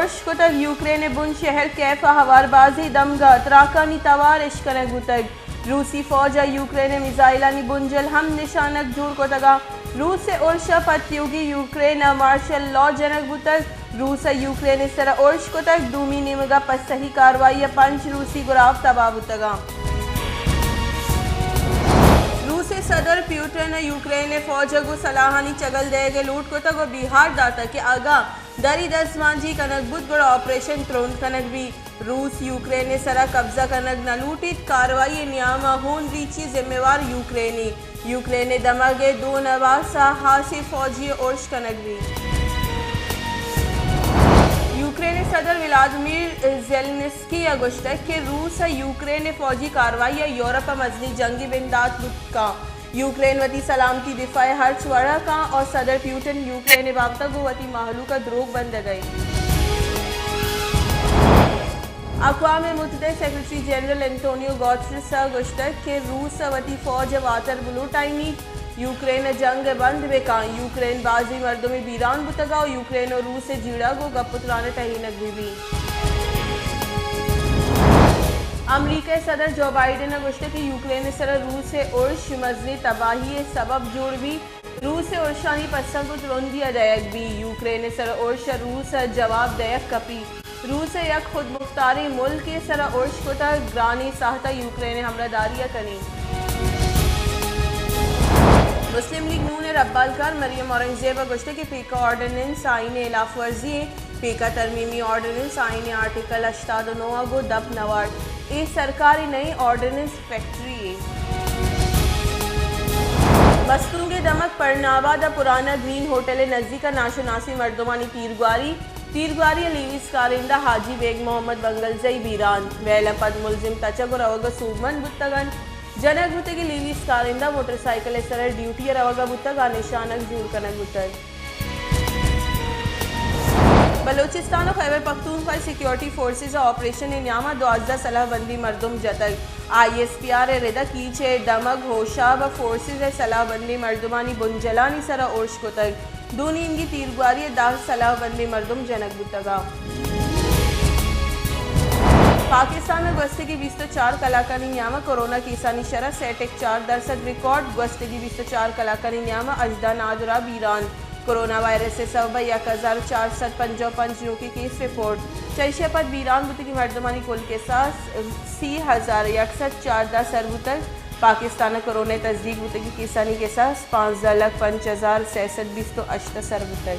उर्श कुतग Ukraine बुन शहर कैफ हवारबाजी दमगा त्राकानी तवार इश्कन गुतग रूसी फौज यूक्रेन मिसाइलानी बुंजल हम निशानक जुड़ कोतगा रूस से उर्श पत्युगी यूक्रेन मार्शल लॉ जनक बुतग रूस यूक्रेन सर उर्श कुतग दूमी निमगा पस सही कार्रवाई पंच रूसी गुराफ तबाह बुतगा सदर प्यूटन यूक्रेन फौज को सलाहानी चगल देगे लूट को तक बिहार दाता के आगा दरी दस मांझी कनक बुध बड़ा ऑपरेशन त्रोन कनक भी रूस यूक्रेन सरा कब्जा कनक न लूटित कार्रवाई न्यामा होन रीची जिम्मेवार यूक्रेन दमागे दो नवासा हासी फौजी ओर्श कनक भी यूक्रेन सदर व्लादिमीर ज़ेलेंस्की अगुश्तक के रूस यूक्रेन फौजी कार्रवाई यूरोप मजनी जंगी बिंदात का यूक्रेन वती सलामती दिफा हर्च वड़ा का और सदर प्यूटन यूक्रेन बाबता गो वती माहलू का द्रोग बंद गई। अक़वाम मुत्तहिदा सेक्रेटरी जनरल एंटोनियो गुटेरेस गुश्तक के रूस वती फौज वातर बुलूटाइनी यूक्रेन जंग बंद बेका यूक्रेन बाजी मर्दों में बीरान बुतगा और यूक्रेन और रूस से जीड़ा गो गपुत्रान तहीनक भी अमरीका सदर जो बाइडेन गुश्त की यूक्रेन सर रूस से उर्श मजनी तबाही सबब जुड़ भी रूस से उर्शानी पसंद को तुरंदिया दयक भी यूक्रेन सर उर्श रूस जवाब दयक कपी रूस यक खुद मुख्तारी मुल्क के सर उर्श को तक ग्रानी साहता यूक्रेन हमरादारिया कनी मुस्लिम लीग नून रब्बालकार मरियम औरंगजेब गुश्त के पेका ऑर्डिनेंस आइन इलाफ वर्जी पेका तरमीमी ऑर्डिनेंस आइन आर्टिकल 89 गो दब नवाड ए सरकारी नई ऑर्डिनेंस फैक्ट्री मस्तूंगे दमक परनावादा पुराना ग्रीन होटल नजदीक नाशुनासी मर्दुमानी तीरगवारी लीविस कारिंदा हाजी बेग मोहम्मद बंगलजई बीरान वेला पद मुलजिम तचग रवग सूबमन बुत्तगन जनक बुत्ते की लीविस कारिंदा मोटरसाइकिल सर ड्यूटी रवगा बुत्तगा निशानक जूर कनक बुत्तग बलोचिस्तान और Khyber Pakhtunkhwa security forces operation न्यामा 2000 सलाहबंदी मर्दुम जतक ISPR रिदा कीचे दमग होशाब फोर्सेज सलाहबंदी मर्दुमानी बुंजलानी सरा ओर्श को तक दूनी इनकी तीरगवारी दाह सलाहबंदी मर्दुम जनक बुतगा पाकिस्तान में गश्ते की 24 कलाकारी न्यामा कोरोना कीसानी शरह सेट 4% रिकॉर्ड गश्ते की 24 कलाकारी न्यामा अजदा नादरा बीरान कोरोना वायरस से सब 1455 की केस रिपोर्ट चैशपत बीरान बुत की मर्दमानी कुल के साथ 80,114 सरबुतक पाकिस्तान कोरोना तस्दीक बुत की किसानी के साथ 5,05,66 सरबुतक।